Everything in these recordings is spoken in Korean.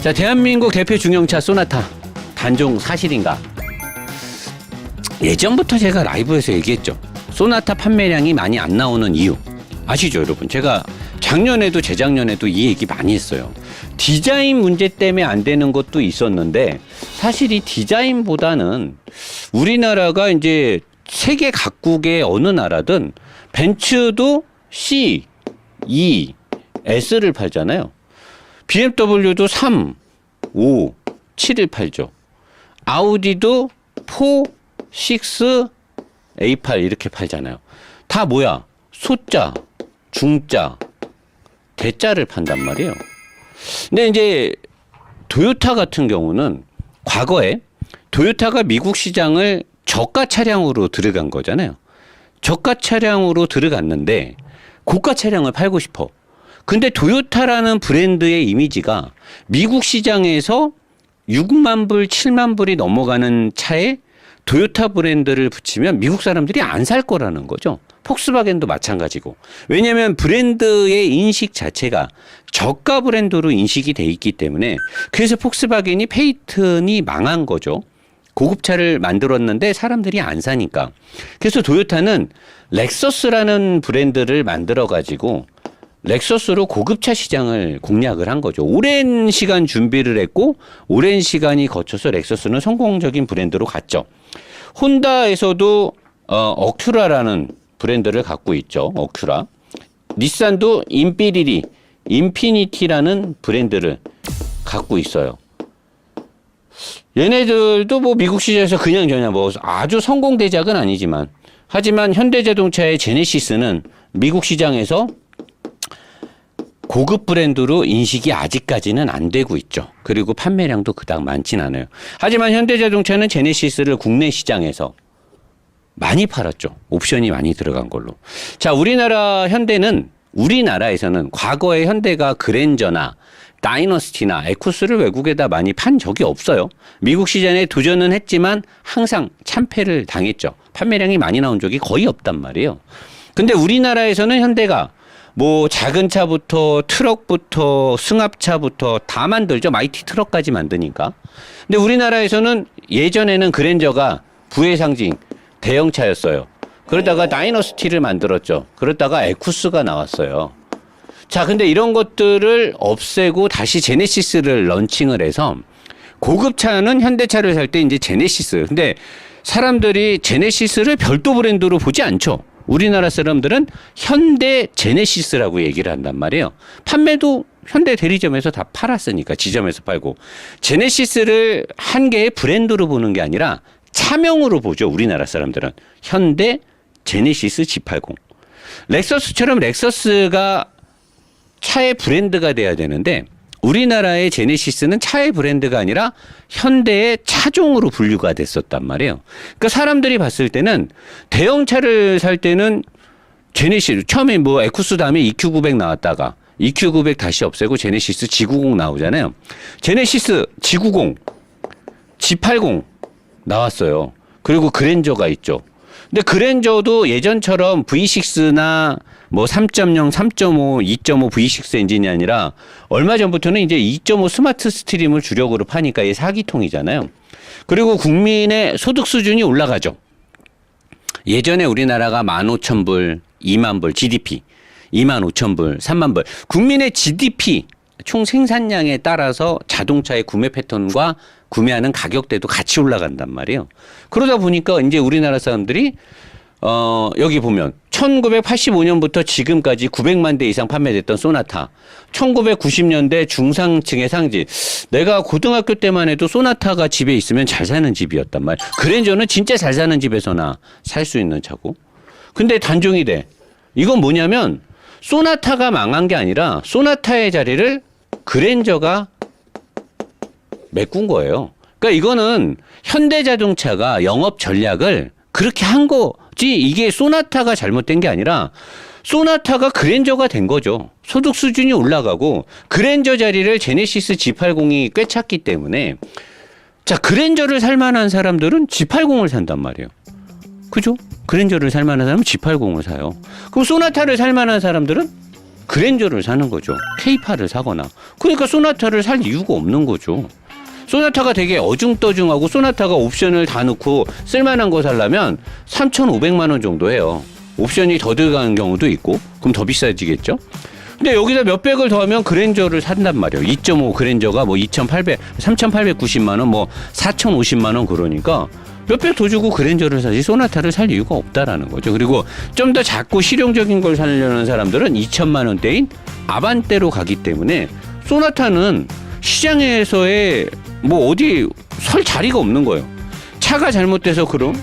자, 대한민국 대표 중형차 소나타 단종 사실인가? 예전부터 제가 라이브에서 얘기했죠. 소나타 판매량이 많이 안 나오는 이유 아시죠, 여러분? 제가 작년에도 재작년에도 이 얘기 많이 했어요. 디자인 문제 때문에 안 되는 것도 있었는데 사실 이 디자인보다는 우리나라가 이제 세계 각국의 어느 나라든 벤츠도 C, E, S를 팔잖아요. BMW도 3, 5, 7을 팔죠. 아우디도 4, 6, A8 이렇게 팔잖아요. 다 뭐야? 소자, 중자, 대자를 판단 말이에요. 근데 이제 도요타 같은 경우는 과거에 도요타가 미국 시장을 저가 차량으로 들어간 거잖아요. 저가 차량으로 들어갔는데 고가 차량을 팔고 싶어. 근데 도요타라는 브랜드의 이미지가 미국 시장에서 6만 불, 7만 불이 넘어가는 차에 도요타 브랜드를 붙이면 미국 사람들이 안 살 거라는 거죠. 폭스바겐도 마찬가지고. 왜냐하면 브랜드의 인식 자체가 저가 브랜드로 인식이 돼 있기 때문에 그래서 폭스바겐이 페이튼이 망한 거죠. 고급차를 만들었는데 사람들이 안 사니까. 그래서 도요타는 렉서스라는 브랜드를 만들어 가지고 렉서스로 고급차 시장을 공략을 한 거죠. 오랜 시간 준비를 했고 오랜 시간이 거쳐서 렉서스는 성공적인 브랜드로 갔죠. 혼다에서도 어큐라라는 브랜드를 갖고 있죠. 어큐라. 닛산도 인피니티라는 브랜드를 갖고 있어요. 얘네들도 뭐 미국 시장에서 그냥 뭐 아주 성공 대작은 아니지만 하지만 현대자동차의 제네시스는 미국 시장에서 고급 브랜드로 인식이 아직까지는 안 되고 있죠. 그리고 판매량도 그닥 많진 않아요. 하지만 현대자동차는 제네시스를 국내 시장에서 많이 팔았죠. 옵션이 많이 들어간 걸로. 자, 우리나라에서는 과거에 현대가 그랜저나 다이너스티나 에쿠스를 외국에다 많이 판 적이 없어요. 미국 시장에 도전은 했지만 항상 참패를 당했죠. 판매량이 많이 나온 적이 거의 없단 말이에요. 근데 우리나라에서는 현대가 뭐 작은 차부터 트럭부터 승합차부터 다 만들죠. 마이티 트럭까지 만드니까. 근데 우리나라에서는 예전에는 그랜저가 부의 상징 대형차였어요. 그러다가 다이너스티를 만들었죠. 그러다가 에쿠스가 나왔어요. 자, 근데 이런 것들을 없애고 다시 제네시스를 런칭을 해서 고급차는 현대차를 살 때 이제 제네시스. 근데 사람들이 제네시스를 별도 브랜드로 보지 않죠. 우리나라 사람들은 현대 제네시스라고 얘기를 한단 말이에요. 판매도 현대 대리점에서 다 팔았으니까 지점에서 팔고. 제네시스를 한 개의 브랜드로 보는 게 아니라 차명으로 보죠. 우리나라 사람들은. 현대 제네시스 G80. 렉서스처럼 렉서스가 차의 브랜드가 돼야 되는데 우리나라의 제네시스는 차의 브랜드가 아니라 현대의 차종으로 분류가 됐었단 말이에요. 그러니까 사람들이 봤을 때는 대형차를 살 때는 제네시스, 처음에 뭐 에쿠스 다음에 EQ900 나왔다가 EQ900 다시 없애고 제네시스 G90 나오잖아요. 제네시스 G90, G80 나왔어요. 그리고 그랜저가 있죠. 근데 그랜저도 예전처럼 V6나 뭐 3.0, 3.5, 2.5 V6 엔진이 아니라 얼마 전부터는 이제 2.5 스마트 스트림을 주력으로 파니까 이게 4기통이잖아요. 그리고 국민의 소득 수준이 올라가죠. 예전에 우리나라가 15,000불, 20,000불 GDP, 25,000불, 30,000불 국민의 GDP 총 생산량에 따라서 자동차의 구매 패턴과 구매하는 가격대도 같이 올라간단 말이에요. 그러다 보니까 이제 우리나라 사람들이 여기 보면 1985년부터 지금까지 900만 대 이상 판매됐던 소나타, 1990년대 중상층의 상징. 내가 고등학교 때만 해도 소나타가 집에 있으면 잘 사는 집이었단 말이에요. 그랜저는 진짜 잘 사는 집에서나 살 수 있는 차고. 근데 단종이 돼. 이건 뭐냐면 소나타가 망한 게 아니라 소나타의 자리를 그랜저가 메꾼 거예요. 그러니까 이거는 현대자동차가 영업 전략을 그렇게 한 거지 이게 소나타가 잘못된 게 아니라 소나타가 그랜저가 된 거죠. 소득 수준이 올라가고 그랜저 자리를 제네시스 G80이 꿰찼기 때문에 자 그랜저를 살 만한 사람들은 G80을 산단 말이에요. 그죠? 그랜저를 살 만한 사람은 G80을 사요. 그럼 소나타를 살 만한 사람들은 그랜저를 사는 거죠. K8을 사거나. 그러니까 소나타를 살 이유가 없는 거죠. 소나타가 되게 어중떠중하고 소나타가 옵션을 다 넣고 쓸만한 거 살려면 3,500만 원 정도 해요. 옵션이 더 들어가는 경우도 있고 그럼 더 비싸지겠죠. 근데 여기다 몇백을 더하면 그랜저를 산단 말이에요. 2.5 그랜저가 뭐 3,890만 원, 뭐 4,050만 원 그러니까 몇백 더 주고 그랜저를 사지 소나타를 살 이유가 없다라는 거죠. 그리고 좀 더 작고 실용적인 걸 사려는 사람들은 2천만 원대인 아반떼로 가기 때문에 소나타는 시장에서의 뭐 어디 설 자리가 없는 거예요. 차가 잘못돼서 그럼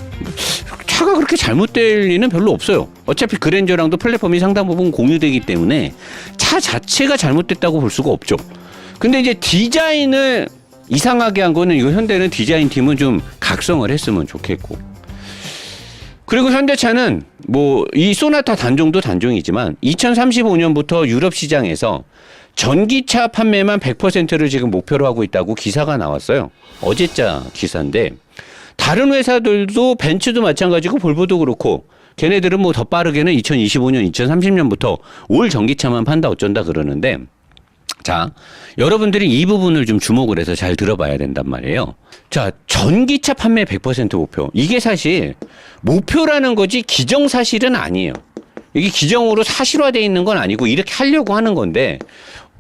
차가 그렇게 잘못될 리는 별로 없어요. 어차피 그랜저랑도 플랫폼이 상당 부분 공유되기 때문에 차 자체가 잘못됐다고 볼 수가 없죠. 근데 이제 디자인을 이상하게 한 거는 이거 현대는 디자인 팀은 좀 각성을 했으면 좋겠고. 그리고 현대차는 뭐 이 소나타 단종도 단종이지만 2035년부터 유럽 시장에서 전기차 판매만 100%를 지금 목표로 하고 있다고 기사가 나왔어요. 어제자 기사인데 다른 회사들도 벤츠도 마찬가지고 볼보도 그렇고 걔네들은 뭐 더 빠르게는 2025년, 2030년부터 올 전기차만 판다 어쩐다 그러는데 자, 여러분들이 이 부분을 좀 주목을 해서 잘 들어봐야 된단 말이에요. 자, 전기차 판매 100% 목표. 이게 사실 목표라는 거지 기정사실은 아니에요. 이게 기정으로 사실화되어 있는 건 아니고 이렇게 하려고 하는 건데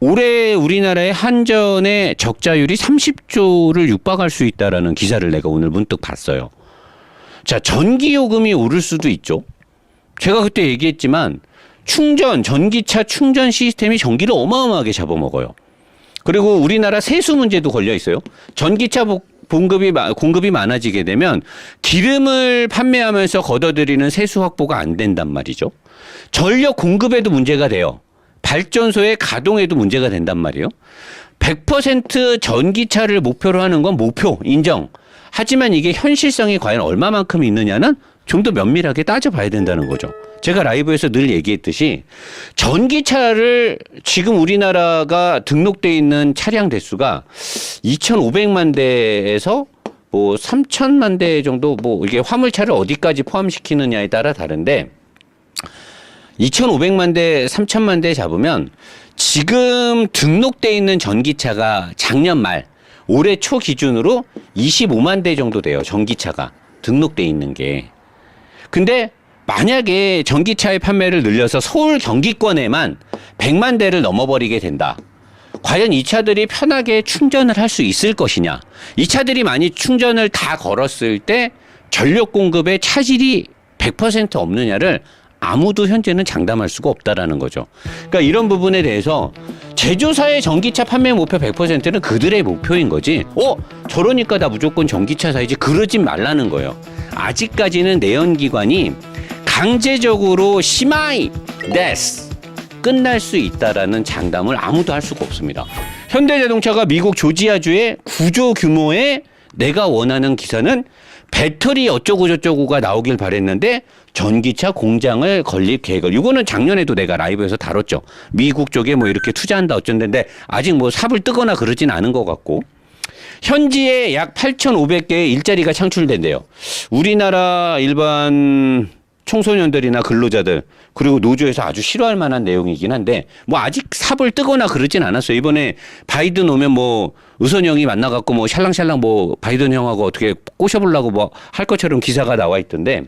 올해 우리나라의 한전의 적자율이 30조를 육박할 수 있다라는 기사를 내가 오늘 문득 봤어요. 자, 전기요금이 오를 수도 있죠. 제가 그때 얘기했지만 전기차 충전 시스템이 전기를 어마어마하게 잡아먹어요. 그리고 우리나라 세수 문제도 걸려 있어요. 전기차 공급이 많아지게 되면 기름을 판매하면서 걷어들이는 세수 확보가 안 된단 말이죠. 전력 공급에도 문제가 돼요. 발전소의 가동에도 문제가 된단 말이에요. 100% 전기차를 목표로 하는 건 목표, 인정. 하지만 이게 현실성이 과연 얼마만큼 있느냐는 좀 더 면밀하게 따져봐야 된다는 거죠. 제가 라이브에서 늘 얘기했듯이 전기차를 지금 우리나라가 등록돼 있는 차량 대수가 2,500만 대에서 뭐 3,000만 대 정도 뭐 이게 화물차를 어디까지 포함시키느냐에 따라 다른데 2,500만 대, 3,000만 대 잡으면 지금 등록돼 있는 전기차가 작년 말 올해 초 기준으로 25만 대 정도 돼요. 전기차가 등록돼 있는 게. 근데 만약에 전기차의 판매를 늘려서 서울 경기권에만 100만 대를 넘어버리게 된다. 과연 이 차들이 편하게 충전을 할 수 있을 것이냐. 이 차들이 많이 충전을 다 걸었을 때 전력 공급에 차질이 100% 없느냐를 아무도 현재는 장담할 수가 없다라는 거죠. 그러니까 이런 부분에 대해서 제조사의 전기차 판매 목표 100%는 그들의 목표인 거지. 저러니까 나 무조건 전기차 사야지. 그러진 말라는 거예요. 아직까지는 내연기관이 강제적으로 시마이 데스 끝날 수 있다라는 장담을 아무도 할 수가 없습니다. 현대자동차가 미국 조지아주의 구조 규모의 내가 원하는 기사는 배터리 어쩌고저쩌고가 나오길 바랬는데 전기차 공장을 건립 계획을 이거는 작년에도 내가 라이브에서 다뤘죠. 미국 쪽에 뭐 이렇게 투자한다 어쩐데 아직 뭐 삽을 뜨거나 그러진 않은 것 같고 현지에 약 8,500개의 일자리가 창출된대요. 우리나라 일반 청소년들이나 근로자들 그리고 노조에서 아주 싫어할 만한 내용이긴 한데 뭐 아직 삽을 뜨거나 그러진 않았어요. 이번에 바이든 오면 뭐 의선형이 만나갖고 뭐 샬랑샬랑 뭐 바이든 형하고 어떻게 꼬셔보려고 뭐 할 것처럼 기사가 나와 있던데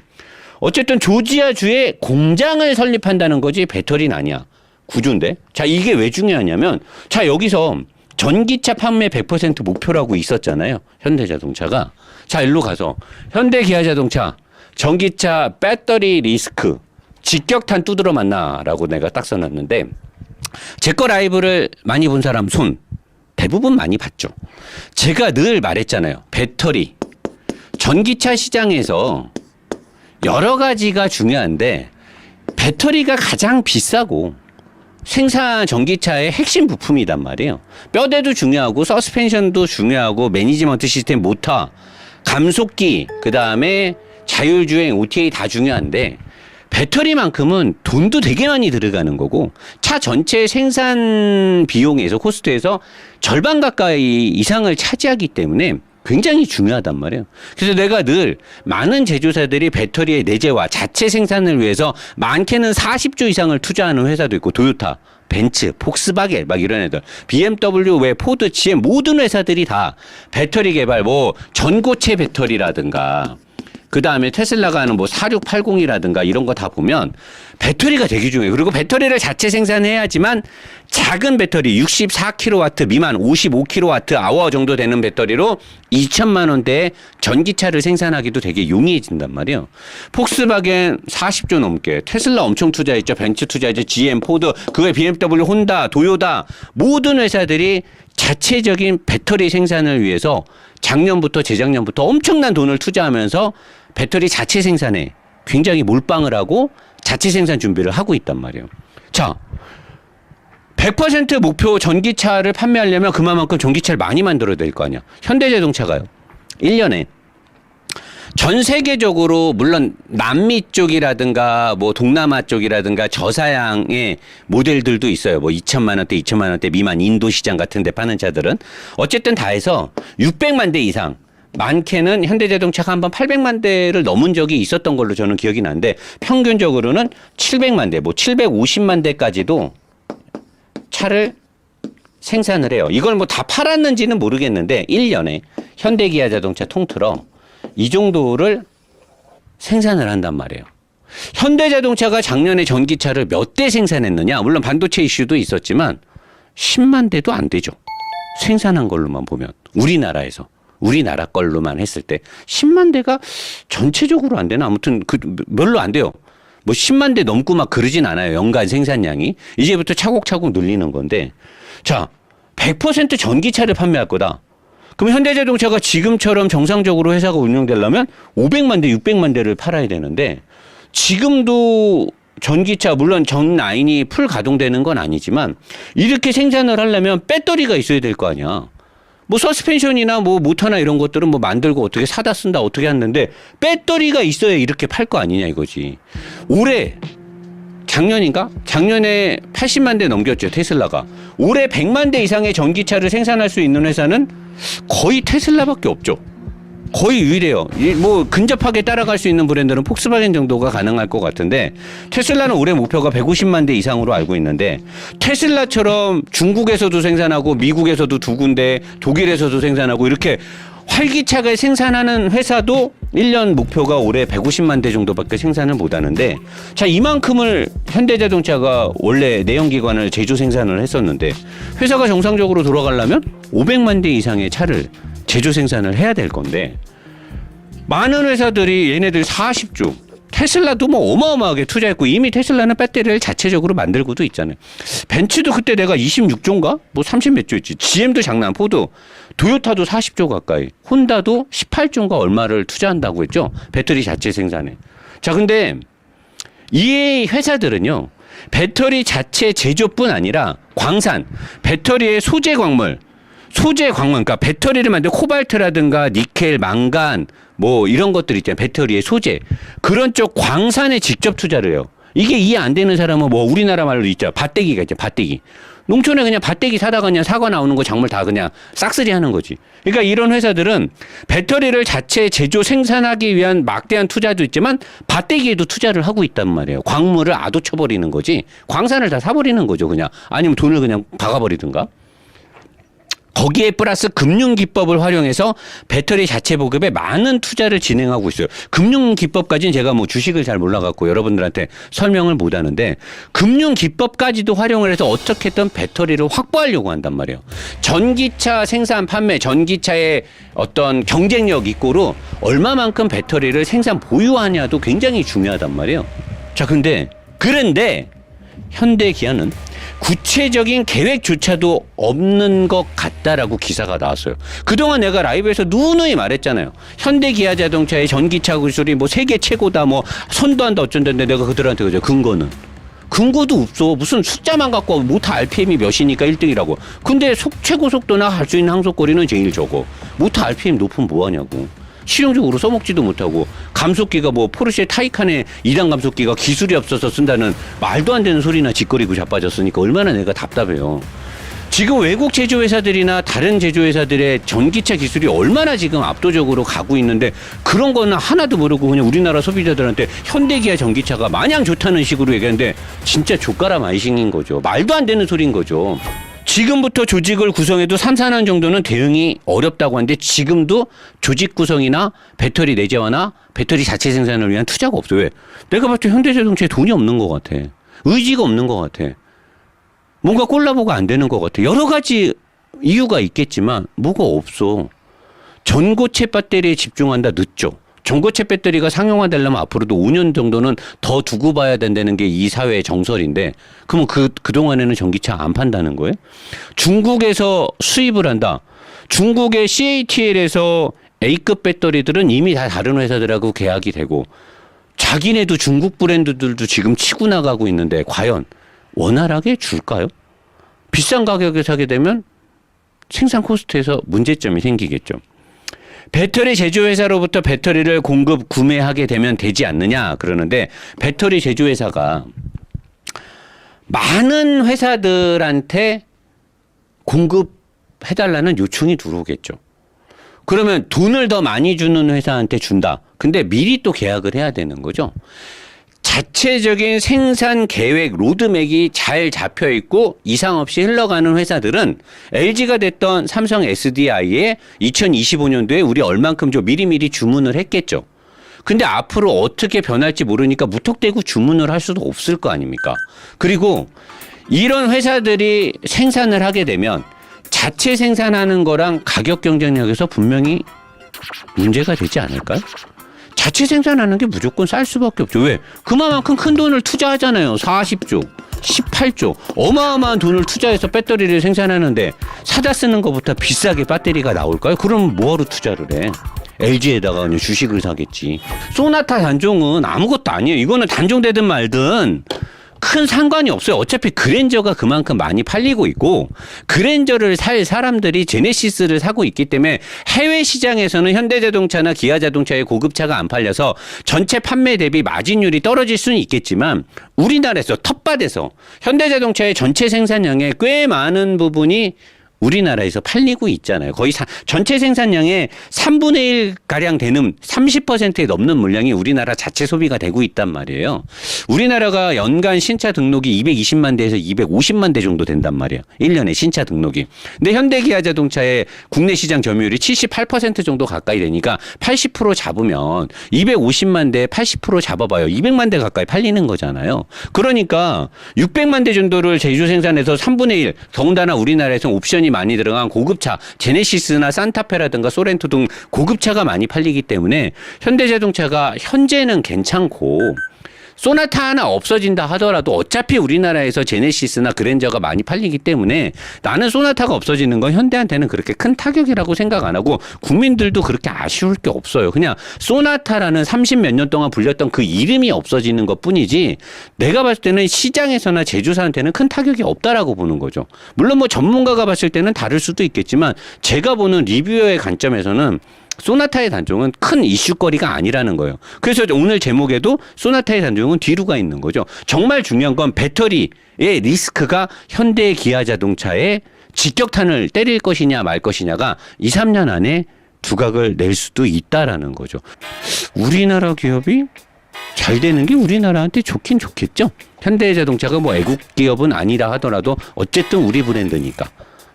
어쨌든 조지아주에 공장을 설립한다는 거지 배터리는 아니야. 구조인데. 자, 이게 왜 중요하냐면 자, 여기서 전기차 판매 100% 목표라고 있었잖아요. 현대자동차가. 자, 일로 가서 현대기아자동차 전기차 배터리 리스크 직격탄 두드러 만나라고 내가 딱 써놨는데 제 거 라이브를 많이 본 사람 손 대부분 많이 봤죠. 제가 늘 말했잖아요. 배터리 전기차 시장에서 여러 가지가 중요한데 배터리가 가장 비싸고 생산 전기차의 핵심 부품이단 말이에요. 뼈대도 중요하고 서스펜션도 중요하고 매니지먼트 시스템 모터 감속기 그다음에 자율주행 OTA 다 중요한데 배터리만큼은 돈도 되게 많이 들어가는 거고 차 전체 생산 비용에서 코스트에서 절반 가까이 이상을 차지하기 때문에 굉장히 중요하단 말이에요. 그래서 내가 늘 많은 제조사들이 배터리의 내재화 자체 생산을 위해서 많게는 40조 이상을 투자하는 회사도 있고 도요타, 벤츠, 폭스바겐 막 이런 애들, BMW 외 포드, GM 모든 회사들이 다 배터리 개발 뭐 전고체 배터리라든가 그 다음에 테슬라가 하는 뭐 4680이라든가 이런 거 다 보면 배터리가 되게 중요해요. 그리고 배터리를 자체 생산해야지만 작은 배터리 64kW 미만 55kWh 정도 되는 배터리로 2천만 원대의 전기차를 생산하기도 되게 용이해진단 말이에요. 폭스바겐 40조 넘게, 테슬라 엄청 투자했죠. 벤츠 투자했죠. GM, 포드, 그외 BMW, 혼다, 도요타 모든 회사들이 자체적인 배터리 생산을 위해서 작년부터 재작년부터 엄청난 돈을 투자하면서 배터리 자체 생산에 굉장히 몰빵을 하고 자체 생산 준비를 하고 있단 말이에요. 자, 100% 목표 전기차를 판매하려면 그만큼 전기차를 많이 만들어야 될 거 아니야. 현대자동차가요. 1년에 전 세계적으로 물론 남미 쪽이라든가 뭐 동남아 쪽이라든가 저사양의 모델들도 있어요. 뭐 2천만 원대 미만 인도 시장 같은 데 파는 차들은 어쨌든 다 해서 600만 대 이상, 많게는 현대자동차가 한번 800만 대를 넘은 적이 있었던 걸로 저는 기억이 나는데 평균적으로는 700만 대, 뭐 750만 대까지도 차를 생산을 해요. 이걸 뭐 다 팔았는지는 모르겠는데 1년에 현대기아 자동차 통틀어 이 정도를 생산을 한단 말이에요. 현대자동차가 작년에 전기차를 몇 대 생산했느냐? 물론 반도체 이슈도 있었지만 10만 대도 안 되죠. 생산한 걸로만 보면 우리나라에서. 우리나라 걸로만 했을 때 10만 대가 전체적으로 안 되나? 아무튼 그 별로 안 돼요. 뭐 10만 대 넘고 막 그러진 않아요. 연간 생산량이. 이제부터 차곡차곡 늘리는 건데. 자, 100% 전기차를 판매할 거다. 그럼 현대자동차가 지금처럼 정상적으로 회사가 운영되려면 500만 대, 600만 대를 팔아야 되는데 지금도 전기차 물론 전 라인이 풀 가동되는 건 아니지만 이렇게 생산을 하려면 배터리가 있어야 될 거 아니야. 뭐 서스펜션이나 뭐 모터나 이런 것들은 뭐 만들고 어떻게 사다 쓴다 어떻게 하는데 배터리가 있어야 이렇게 팔 거 아니냐 이거지. 올해 작년인가? 작년에 80만 대 넘겼죠, 테슬라가. 올해 100만 대 이상의 전기차를 생산할 수 있는 회사는 거의 테슬라밖에 없죠. 거의 유일해요. 뭐 근접하게 따라갈 수 있는 브랜드는 폭스바겐 정도가 가능할 것 같은데 테슬라는 올해 목표가 150만 대 이상으로 알고 있는데 테슬라처럼 중국에서도 생산하고 미국에서도 2군데 독일에서도 생산하고 이렇게 활기차게 생산하는 회사도 1년 목표가 올해 150만 대 정도밖에 생산을 못하는데 자 이만큼을 현대자동차가 원래 내연기관을 제조 생산을 했었는데 회사가 정상적으로 돌아가려면 500만 대 이상의 차를 제조 생산을 해야 될 건데 많은 회사들이 얘네들 40조 테슬라도 뭐 어마어마하게 투자했고 이미 테슬라는 배터리를 자체적으로 만들고도 있잖아요. 벤츠도 그때 내가 26조인가? 뭐 30몇 조 있지. GM도 장난, 포드, 도요타도 40조 가까이, 혼다도 18조인가 얼마를 투자한다고 했죠. 배터리 자체 생산에. 자, 근데 이 회사들은요. 배터리 자체 제조뿐 아니라 광산, 배터리의 소재 광물, 그러니까 배터리를 만들 코발트라든가 니켈, 망간 뭐 이런 것들 있잖아요. 배터리의 소재. 그런 쪽 광산에 직접 투자를 해요. 이게 이해 안 되는 사람은 뭐 우리나라 말로 있죠. 밭대기가 있죠. 밭대기. 농촌에 그냥 밭대기 사다가 그냥 사과 나오는 거 작물 다 그냥 싹쓸이 하는 거지. 그러니까 이런 회사들은 배터리를 자체 제조 생산하기 위한 막대한 투자도 있지만 밭대기에도 투자를 하고 있단 말이에요. 광물을 아도 쳐버리는 거지. 광산을 다 사버리는 거죠. 그냥. 아니면 돈을 그냥 박아버리든가. 거기에 플러스 금융기법을 활용해서 배터리 자체 보급에 많은 투자를 진행하고 있어요. 금융기법까지는 제가 뭐 주식을 잘 몰라갖고 여러분들한테 설명을 못 하는데 금융기법까지도 활용을 해서 어떻게든 배터리를 확보하려고 한단 말이에요. 전기차 생산, 판매, 전기차의 어떤 경쟁력 있고로 얼마만큼 배터리를 생산 보유하냐도 굉장히 중요하단 말이에요. 자, 그런데 현대기아는 구체적인 계획조차도 없는 것 같다라고 기사가 나왔어요. 그동안 내가 라이브에서 누누이 말했잖아요. 현대기아 자동차의 전기차 기술이 뭐 세계 최고다, 뭐 선도 한다 어쩐다는데 내가 그들한테 그죠. 근거도 없어. 무슨 숫자만 갖고 모터 RPM이 몇이니까 1등이라고. 근데 최고 속도나 할 수 있는 항속거리는 제일 적어. 모터 RPM 높으면 뭐하냐고. 실용적으로 써먹지도 못하고 감속기가 뭐 포르쉐 타이칸의 2단 감속기가 기술이 없어서 쓴다는 말도 안 되는 소리나 짓거리고 자빠졌으니까 얼마나 내가 답답해요. 지금 외국 제조회사들이나 다른 제조회사들의 전기차 기술이 얼마나 지금 압도적으로 가고 있는데 그런 거는 하나도 모르고 그냥 우리나라 소비자들한테 현대기아 전기차가 마냥 좋다는 식으로 얘기하는데 진짜 족가람 아이싱인 거죠. 말도 안 되는 소리인 거죠. 지금부터 조직을 구성해도 3, 4년 정도는 대응이 어렵다고 하는데 지금도 조직 구성이나 배터리 내재화나 배터리 자체 생산을 위한 투자가 없어요. 왜? 내가 봤을 때 현대자동차에 돈이 없는 것 같아. 의지가 없는 것 같아. 뭔가 콜라보가 안 되는 것 같아. 여러 가지 이유가 있겠지만 뭐가 없어. 전고체 배터리에 집중한다 늦죠. 전고체 배터리가 상용화되려면 앞으로도 5년 정도는 더 두고 봐야 된다는 게 이 사회의 정설인데 그러면 그동안에는 전기차 안 판다는 거예요? 중국에서 수입을 한다. 중국의 CATL에서 A급 배터리들은 이미 다 다른 회사들하고 계약이 되고 자기네도 중국 브랜드들도 지금 치고 나가고 있는데 과연 원활하게 줄까요? 비싼 가격에 사게 되면 생산 코스트에서 문제점이 생기겠죠. 배터리 제조회사로부터 배터리를 구매하게 되면 되지 않느냐 그러는데 배터리 제조회사가 많은 회사들한테 공급해달라는 요청이 들어오겠죠. 그러면 돈을 더 많이 주는 회사한테 준다. 근데 미리 또 계약을 해야 되는 거죠. 자체적인 생산 계획 로드맵이 잘 잡혀 있고 이상 없이 흘러가는 회사들은 LG가 됐던 삼성 SDI에 2025년도에 우리 얼만큼 줘 미리미리 주문을 했겠죠. 근데 앞으로 어떻게 변할지 모르니까 무턱대고 주문을 할 수도 없을 거 아닙니까? 그리고 이런 회사들이 생산을 하게 되면 자체 생산하는 거랑 가격 경쟁력에서 분명히 문제가 되지 않을까요? 자체 생산하는 게 무조건 쌀 수밖에 없죠. 왜? 그만큼 큰 돈을 투자하잖아요. 40조, 18조. 어마어마한 돈을 투자해서 배터리를 생산하는데 사다 쓰는 것보다 비싸게 배터리가 나올까요? 그럼 뭐하러 투자를 해? LG에다가 그냥 주식을 사겠지. 소나타 단종은 아무것도 아니에요. 이거는 단종되든 말든 큰 상관이 없어요. 어차피 그랜저가 그만큼 많이 팔리고 있고 그랜저를 살 사람들이 제네시스를 사고 있기 때문에 해외 시장에서는 현대자동차나 기아자동차의 고급차가 안 팔려서 전체 판매 대비 마진율이 떨어질 수는 있겠지만 우리나라에서 텃밭에서 현대자동차의 전체 생산량의 꽤 많은 부분이 우리나라에서 팔리고 있잖아요. 거의 전체 생산량의 3분의 1가량 되는 30%에 넘는 물량이 우리나라 자체 소비가 되고 있단 말이에요. 우리나라가 연간 신차 등록이 220만 대에서 250만 대 정도 된단 말이에요. 1년에 신차 등록이. 근데 현대기아자동차의 국내 시장 점유율이 78% 정도 가까이 되니까 80% 잡으면 250만 대에 80% 잡아봐요. 200만 대 가까이 팔리는 거잖아요. 그러니까 600만 대 정도를 제조 생산해서 3분의 1, 더군다나 우리나라에서는 옵션이 많이 들어간 고급차 제네시스나 산타페라든가 소렌토 등 고급차가 많이 팔리기 때문에 현대자동차가 현재는 괜찮고 소나타 하나 없어진다 하더라도 어차피 우리나라에서 제네시스나 그랜저가 많이 팔리기 때문에 나는 소나타가 없어지는 건 현대한테는 그렇게 큰 타격이라고 생각 안 하고 국민들도 그렇게 아쉬울 게 없어요. 그냥 소나타라는 30몇 년 동안 불렸던 그 이름이 없어지는 것 뿐이지 내가 봤을 때는 시장에서나 제조사한테는 큰 타격이 없다라고 보는 거죠. 물론 뭐 전문가가 봤을 때는 다를 수도 있겠지만 제가 보는 리뷰어의 관점에서는 소나타의 단종은 큰 이슈거리가 아니라는 거예요. 그래서 오늘 제목에도 소나타의 단종은 뒤로 가 있는 거죠. 정말 중요한 건 배터리의 리스크가 현대 기아 자동차에 직격탄을 때릴 것이냐 말 것이냐가 2, 3년 안에 두각을 낼 수도 있다라는 거죠. 우리나라 기업이 잘 되는 게 우리나라한테 좋긴 좋겠죠. 현대자동차가 뭐 애국 기업은 아니라 하더라도 어쨌든 우리 브랜드니까.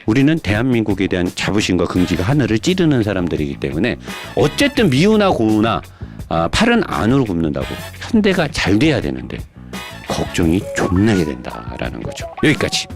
우리는 대한민국에 대한 자부심과 긍지가 하늘을 찌르는 사람들이기 때문에 어쨌든 미우나 고우나 팔은 안으로 굽는다고 현대가 잘 돼야 되는데 걱정이 존나게 된다라는 거죠. 여기까지.